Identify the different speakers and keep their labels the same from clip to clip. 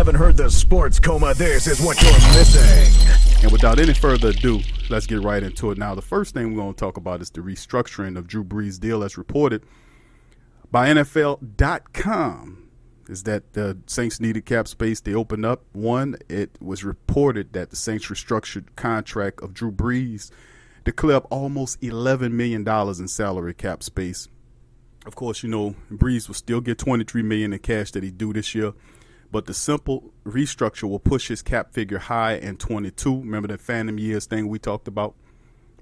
Speaker 1: haven't heard the sports coma, this is what you're missing.
Speaker 2: And without any further ado, let's get right into it. Now, the first thing we're going to talk about is the restructuring of Drew Brees' deal as reported by NFL.com. Is that the Saints needed cap space. They opened up one. It was reported that the Saints restructured contract of Drew Brees to clear up almost $11 million in salary cap space. Of course, you know, Brees will still get $23 million in cash that he due this year, but the simple restructure will push his cap figure high in 22. Remember that Phantom Years thing we talked about?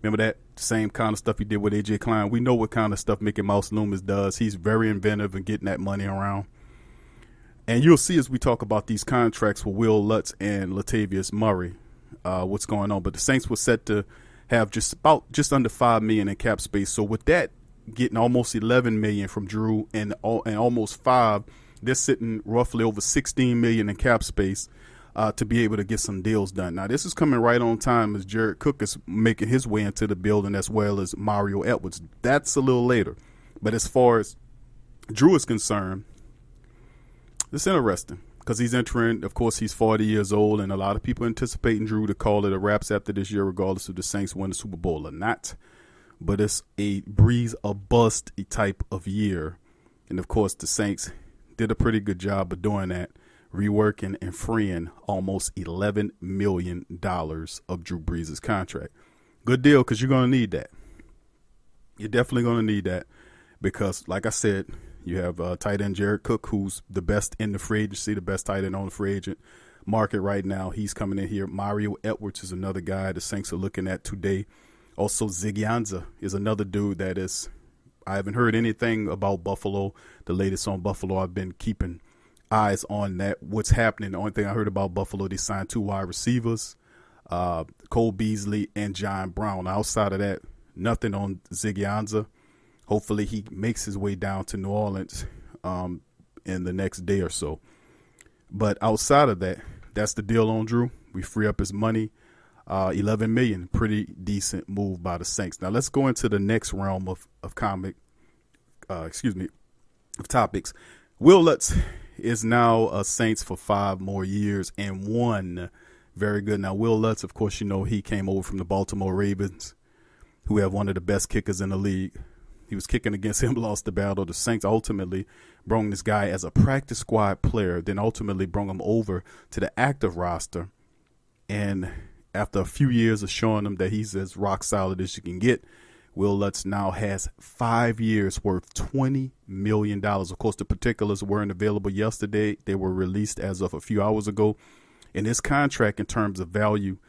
Speaker 2: Remember that same kind of stuff he did with A.J. Klein? We know what kind of stuff Mickey Mouse Loomis does. He's very inventive in getting that money around. And you'll see as we talk about these contracts for Will Lutz and Latavius Murray, what's going on. But the Saints were set to have just under $5 million in cap space. So with that, getting almost $11 million from Drew and almost $5 million, they're sitting roughly over $16 million in cap space to be able to get some deals done. Now, this is coming right on time as Jared Cook is making his way into the building, as well as Mario Edwards. That's a little later. But as far as Drew is concerned, it's interesting because he's entering, of course, he's 40 years old, and a lot of people anticipating Drew to call it a wraps after this year, regardless of the Saints win the Super Bowl or not. But it's a Breeze or bust type of year. And, of course, the Saints did a pretty good job of doing that, reworking and freeing almost $11 million of Drew Brees' contract. Good deal, because you're going to need that. You're definitely going to need that because, like I said, you have tight end Jared Cook, who's the best in the free agency, the best tight end on the free agent market right now. He's coming in here. Mario Edwards is another guy the Saints are looking at today. Also, Ziggy Anzah is another dude that is, I haven't heard anything about Buffalo. The latest on Buffalo, I've been keeping eyes on that, what's happening. The only thing I heard about Buffalo, they signed 2 wide receivers, Cole Beasley and John Brown. Outside of that, nothing on Ziggy Anzah. Hopefully he makes his way down to New Orleans in the next day or so. But outside of that, that's the deal on Drew. We free up his money. $11 million, pretty decent move by the Saints. Now let's go into the next realm of topics. Will Lutz is now a Saints for 5 more years and 1. Very good. Now Will Lutz, of course, you know he came over from the Baltimore Ravens, who have one of the best kickers in the league. He was kicking against him, lost the battle. The Saints ultimately brought this guy as a practice squad player, then ultimately brought him over to the active roster. And after a few years of showing him that he's as rock solid as you can get, Will Lutz now has 5 years worth $20 million. Of course, the particulars weren't available yesterday. They were released as of a few hours ago. And his contract in terms of value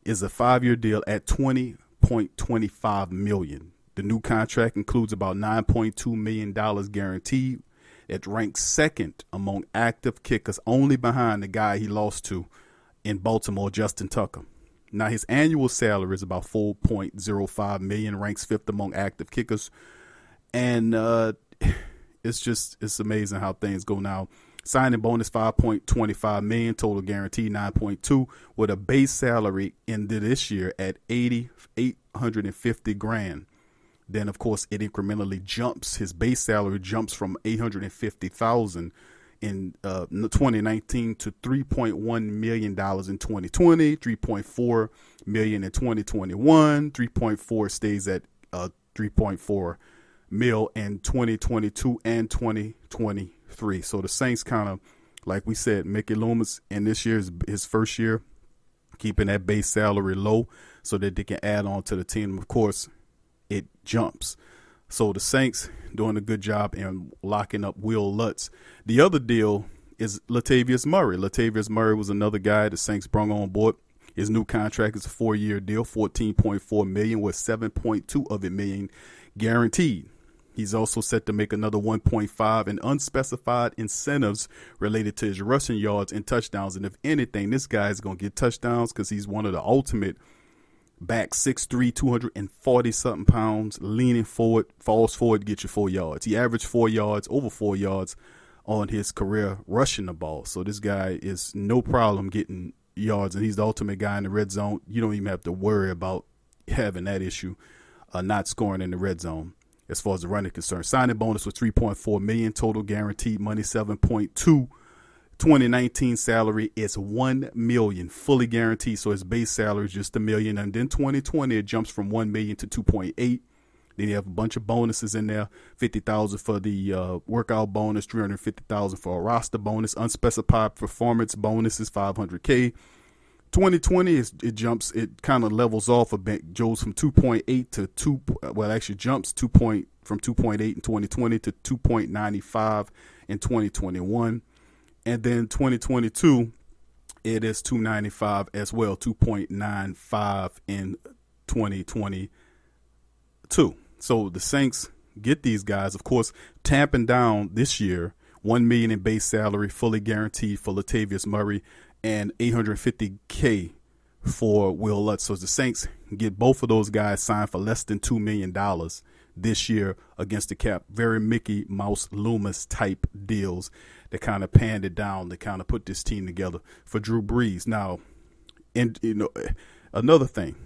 Speaker 2: is a 5-year deal at $20.25 million. The new contract includes about $9.2 million guaranteed. It ranks second among active kickers, only behind the guy he lost to in Baltimore, Justin Tucker. Now, his annual salary is about $4.05 million, ranks 5th among active kickers. And it's amazing how things go now. Signing bonus $5.25 million, total guarantee $9.2, with a base salary into this year at $850,000. Then, of course, it incrementally jumps. His base salary jumps from $850,000 in 2019 to $3.1 million in 2020, $3.4 million in 2021, 3.4 stays at 3.4 mil in 2022 and 2023. So the Saints kind of, like we said, Mickey Loomis in this year is his first year, keeping that base salary low so that they can add on to the team. Of course, it jumps. So the Saints doing a good job in locking up Will Lutz. The other deal is Latavius Murray. Latavius Murray was another guy the Saints brought on board. His new contract is a 4-year deal, $14.4 million, with $7.2 of it million guaranteed. He's also set to make another $1.5 in unspecified incentives related to his rushing yards and touchdowns. And if anything, this guy is going to get touchdowns because he's one of the ultimate back, 6'3", 240-something pounds, leaning forward, falls forward, get you 4 yards. He averaged 4 yards, over 4 yards on his career rushing the ball. So this guy is no problem getting yards, and he's the ultimate guy in the red zone. You don't even have to worry about having that issue, not scoring in the red zone as far as the running concerned. Signing bonus was $3.4 million, total guaranteed money $7.2, 2019 salary is $1 million, fully guaranteed. So his base salary is just $1 million. And then 2020, it jumps from $1 million to 2.8. Then you have a bunch of bonuses in there: $50,000 for the workout bonus, $350,000 for a roster bonus, unspecified performance bonuses, $500K. 2020 it kind of levels off a bit, goes from 2.8 to 2. Well, actually jumps from 2.8 in 2020 to 2.95 in 2021, and then 2022 it is 295 as well, 2.95 in 2022. So the Saints get these guys, of course, tamping down this year $1 million in base salary, fully guaranteed for Latavius Murray, and $850K for Will Lutz. So the Saints get both of those guys signed for less than $2 million this year against the cap. Very Mickey Mouse Loomis type deals that kind of panned it down, to kind of put this team together for Drew Brees. Now, and another thing.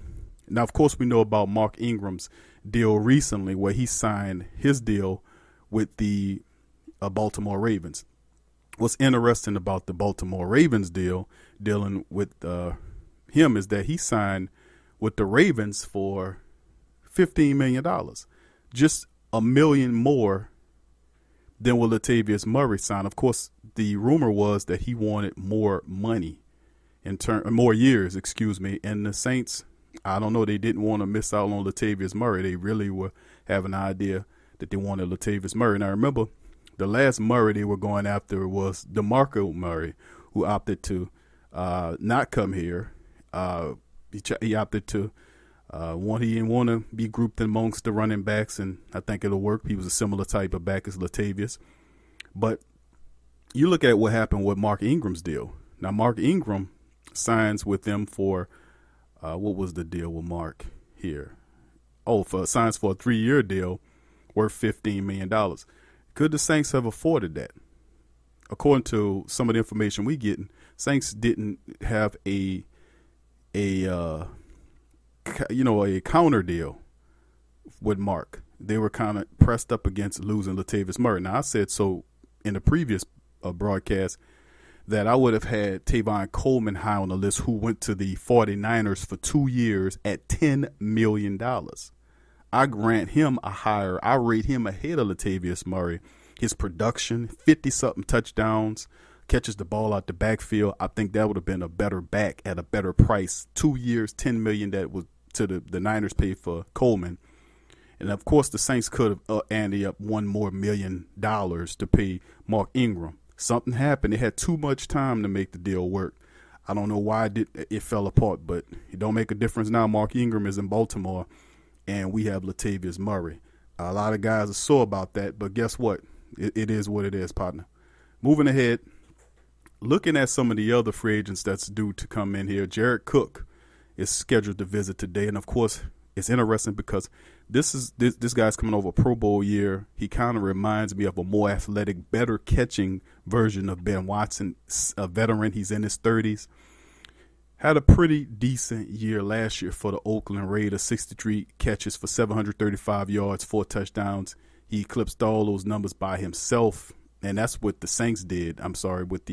Speaker 2: Now, of course, we know about Mark Ingram's deal recently, where he signed his deal with the Baltimore Ravens. What's interesting about the Baltimore Ravens dealing with him, is that he signed with the Ravens for $15 million, just $1 million more than what Latavius Murray signed. Of course, the rumor was that he wanted more money, more years, and the Saints, I don't know, they didn't want to miss out on Latavius Murray. They really were having an idea that they wanted Latavius Murray. Now, remember, the last Murray they were going after was DeMarco Murray, who opted to not come here. He opted to he didn't want to be grouped amongst the running backs, and I think it'll work. He was a similar type of back as Latavius. But you look at what happened with Mark Ingram's deal. Now, Mark Ingram signs with them for what was the deal with Mark here? Signs for a 3-year deal worth $15 million. Could the Saints have afforded that? According to some of the information we getting, Saints didn't have a counter deal with Mark. They were kind of pressed up against losing Latavius Murray. Now, I said so in the previous broadcast that I would have had Tavon Coleman high on the list, who went to the 49ers for 2 years at $10 million. I rate him ahead of Latavius Murray. His production, 50-something touchdowns, catches the ball out the backfield. I think that would have been a better back at a better price. 2 years, $10 million that was to the Niners paid for Coleman. And, of course, the Saints could have ended up $1 more million to pay Mark Ingram. Something happened. They had too much time to make the deal work. I don't know why it fell apart, but it don't make a difference now. Mark Ingram is in Baltimore, and we have Latavius Murray. A lot of guys are sore about that, but guess what? It is what it is, partner. Moving ahead, looking at some of the other free agents that's due to come in here, Jared Cook is scheduled to visit today, and of course, it's interesting because this guy's coming over a Pro Bowl year. He kind of reminds me of a more athletic, better catching version of Ben Watson, a veteran. He's in his 30s. Had a pretty decent year last year for the Oakland Raiders, 63 catches for 735 yards, 4 touchdowns. He eclipsed all those numbers by himself, and that's what the Saints did. With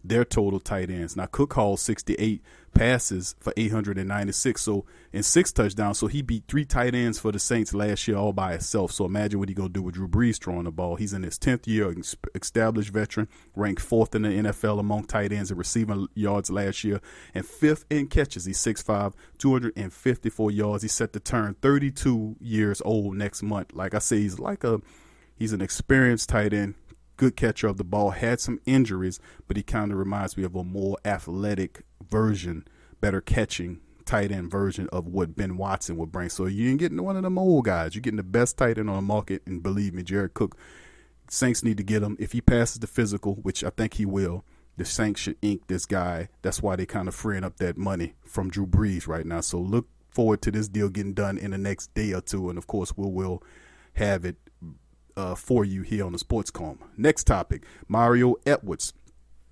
Speaker 2: their total tight ends. Now, Cook hauled 68 passes for 896, so in 6 touchdowns. So he beat 3 tight ends for the Saints last year all by himself. So imagine what he's going to do with Drew Brees throwing the ball. He's in his 10th year, established veteran, ranked 4th in the NFL among tight ends in receiving yards last year, and 5th in catches. He's 6'5", 254 yards. He's set to turn 32 years old next month. Like I say, he's an experienced tight end. Good catcher of the ball, had some injuries, but he kind of reminds me of a more athletic version, better catching tight end version of what Ben Watson would bring. So you ain't getting one of them old guys. You're getting the best tight end on the market, and believe me, Jared Cook, Saints need to get him. If he passes the physical, which I think he will, the Saints should ink this guy. That's why they kind of freeing up that money from Drew Brees right now. So look forward to this deal getting done in the next day or two, and of course we'll have it for you here on the Sports Coma. Next topic, Mario Edwards,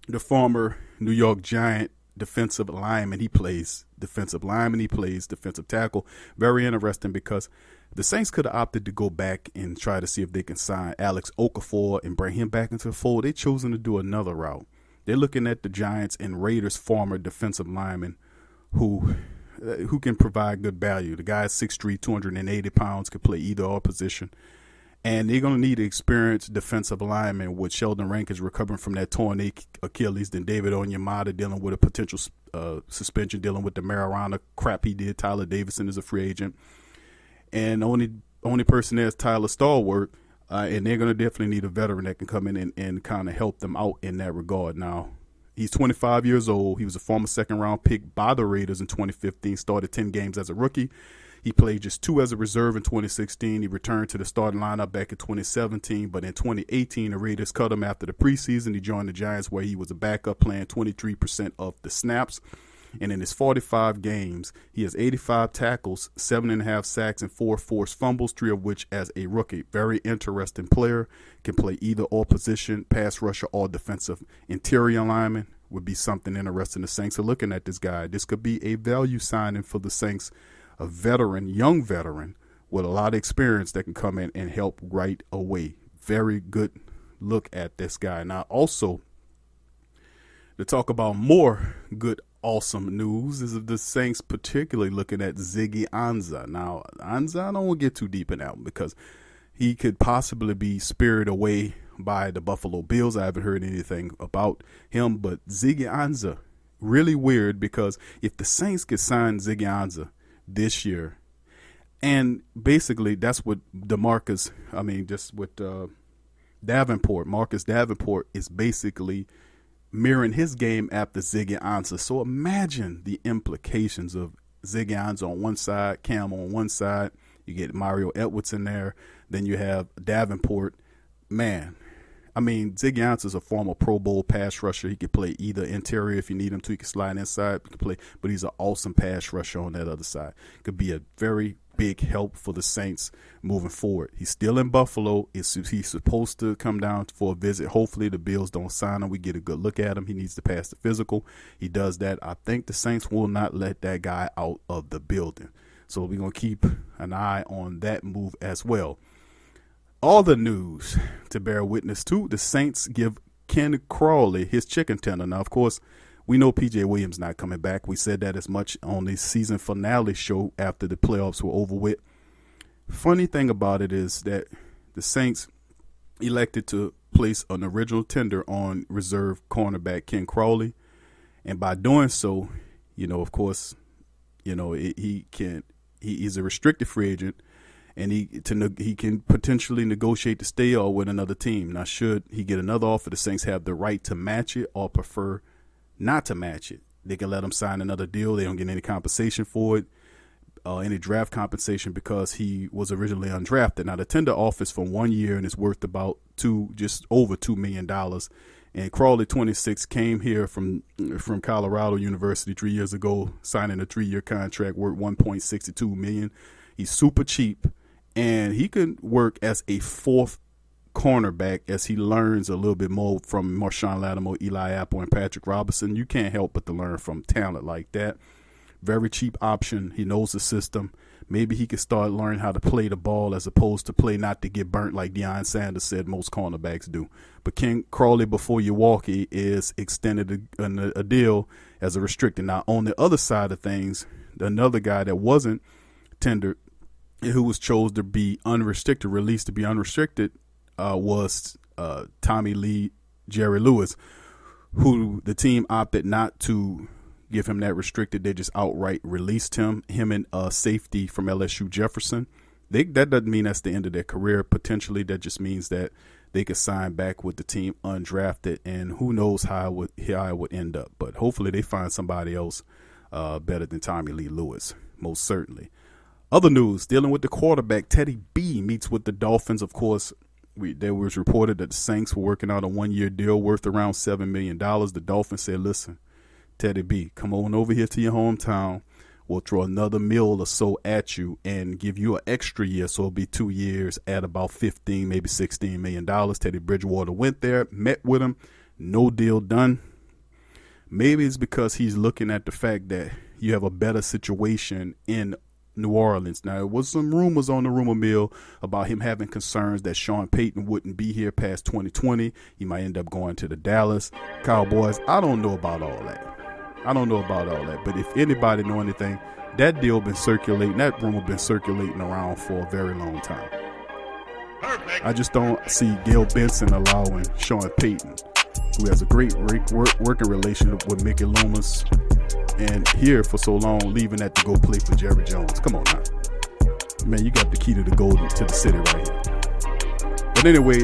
Speaker 2: the former New York Giant defensive lineman. He plays defensive lineman. He plays defensive tackle. Very interesting because the Saints could have opted to go back and try to see if they can sign Alex Okafor and bring him back into the fold. They chosen to do another route. They're looking at the Giants and Raiders' former defensive lineman who can provide good value. The guy's 6'3", 280 pounds, could play either or position. And they're going to need an experienced defensive lineman with Sheldon Rankins recovering from that torn Achilles, then David Onyemata dealing with a potential suspension, dealing with the marijuana crap he did. Tyler Davison is a free agent. And only person there is Tyler Stallworth. And they're going to definitely need a veteran that can come in and kind of help them out in that regard. Now, he's 25 years old. He was a former second-round pick by the Raiders in 2015, started 10 games as a rookie. He played just 2 as a reserve in 2016. He returned to the starting lineup back in 2017, but in 2018, the Raiders cut him after the preseason. He joined the Giants where he was a backup, playing 23% of the snaps. And in his 45 games, he has 85 tackles, 7.5 sacks, and 4 forced fumbles, 3 of which as a rookie. Very interesting player. Can play either or position, pass rusher or defensive. Interior lineman would be something interesting. The Saints are looking at this guy. This could be a value signing for the Saints. A veteran, young veteran with a lot of experience that can come in and help right away. Very good look at this guy. Now, also, to talk about more good, awesome news is the Saints particularly looking at Ziggy Anzah. Now, Anzah, I don't want to get too deep in that one because he could possibly be spirited away by the Buffalo Bills. I haven't heard anything about him, but Ziggy Anzah, really weird because if the Saints could sign Ziggy Anzah this year, and basically that's what Marcus Davenport is basically mirroring his game after Ziggy Anzah. So imagine the implications of Ziggy Anzah on one side, Cam on one side, you get Mario Edwards in there, then you have Davenport. Man, I mean, Ziggy Anzah is a former Pro Bowl pass rusher. He could play either interior if you need him to. He can slide inside. He can play, but he's an awesome pass rusher on that other side. Could be a very big help for the Saints moving forward. He's still in Buffalo. He's supposed to come down for a visit. Hopefully the Bills don't sign him. We get a good look at him. He needs to pass the physical. He does that. I think the Saints will not let that guy out of the building. So we're going to keep an eye on that move as well. All the news to bear witness to, the Saints give Ken Crawley his chicken tender. Now, of course, we know P.J. Williams not coming back. We said that as much on the season finale show after the playoffs were over with. Funny thing about it is that the Saints elected to place an original tender on reserve cornerback Ken Crawley. And by doing so, of course, he's a restricted free agent. And he can potentially negotiate to stay or with another team. Now, should he get another offer, the Saints have the right to match it or prefer not to match it. They can let him sign another deal. They don't get any compensation for it, any draft compensation because he was originally undrafted. Now, the tender offers for 1 year and it's worth about just over $2 million. And Crawley, 26, came here from Colorado University 3 years ago, signing a 3-year contract worth $1.62 million. He's super cheap. And he can work as a fourth cornerback as he learns a little bit more from Marshawn Lattimore, Eli Apple, and Patrick Robinson. You can't help but to learn from talent like that. Very cheap option. He knows the system. Maybe he could start learning how to play the ball as opposed to play not to get burnt like Deion Sanders said most cornerbacks do. But Ken Crawley, before you walk, he is extended a deal as a restricted. Now, on the other side of things, another guy that wasn't tendered, who was chosen to be unrestricted, released to be unrestricted, was Tommy Lee Jerry Lewis, who the team opted not to give him that restricted. They just outright released him and safety from LSU Jefferson. That doesn't mean that's the end of their career. Potentially, that just means that they could sign back with the team undrafted, and who knows how it would end up. But hopefully they find somebody else better than Tommy Lee Lewis, most certainly. Other news, dealing with the quarterback, Teddy B meets with the Dolphins. Of course, there was reported that the Saints were working out a 1-year deal worth around $7 million. The Dolphins said, listen, Teddy B, come on over here to your hometown. We'll throw another mil or so at you and give you an extra year. So it'll be 2 years at about $15, maybe $16 million. Teddy Bridgewater went there, met with him. No deal done. Maybe it's because he's looking at the fact that you have a better situation in New Orleans. Now, there was some rumors on the rumor mill about him having concerns that Sean Payton wouldn't be here past 2020. He might end up going to the Dallas Cowboys. I don't know about all that. But if anybody know anything, that deal been circulating, that rumor been circulating around for a very long time. I just don't see Gail Benson allowing Sean Payton, who has a great working relationship with Mickey Loomis and here for so long, leaving that to go play for Jerry Jones. Come on now. Man, you got the key to the city right here. But anyway,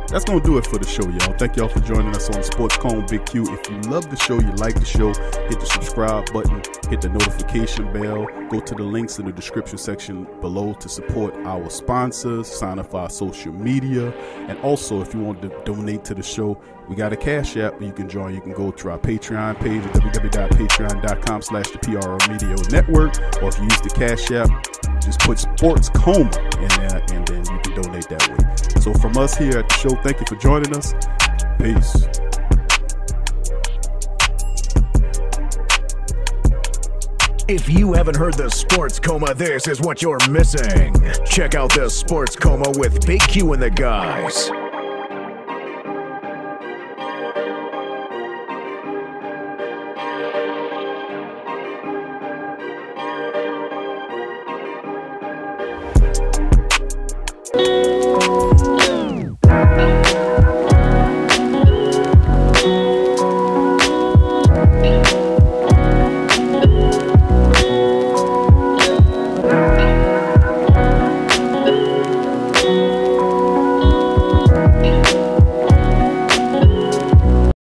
Speaker 2: that's going to do it for the show, y'all. Thank y'all for joining us on Sports Coma Big Q. If you love the show, you like the show, hit the subscribe button, hit the notification bell, go to the links in the description section below to support our sponsors, sign up for our social media, and also if you want to donate to the show, we got a Cash App you can join. You can go to our Patreon page at www.patreon.com/the PRO Media Network, or if you use the Cash App, just put Sports Coma in there, and then you can donate that way. So from us here at the show, thank you for joining us. Peace.
Speaker 1: If you haven't heard the Sports Coma, this is what you're missing. Check out the Sports Coma with Big Q and the guys.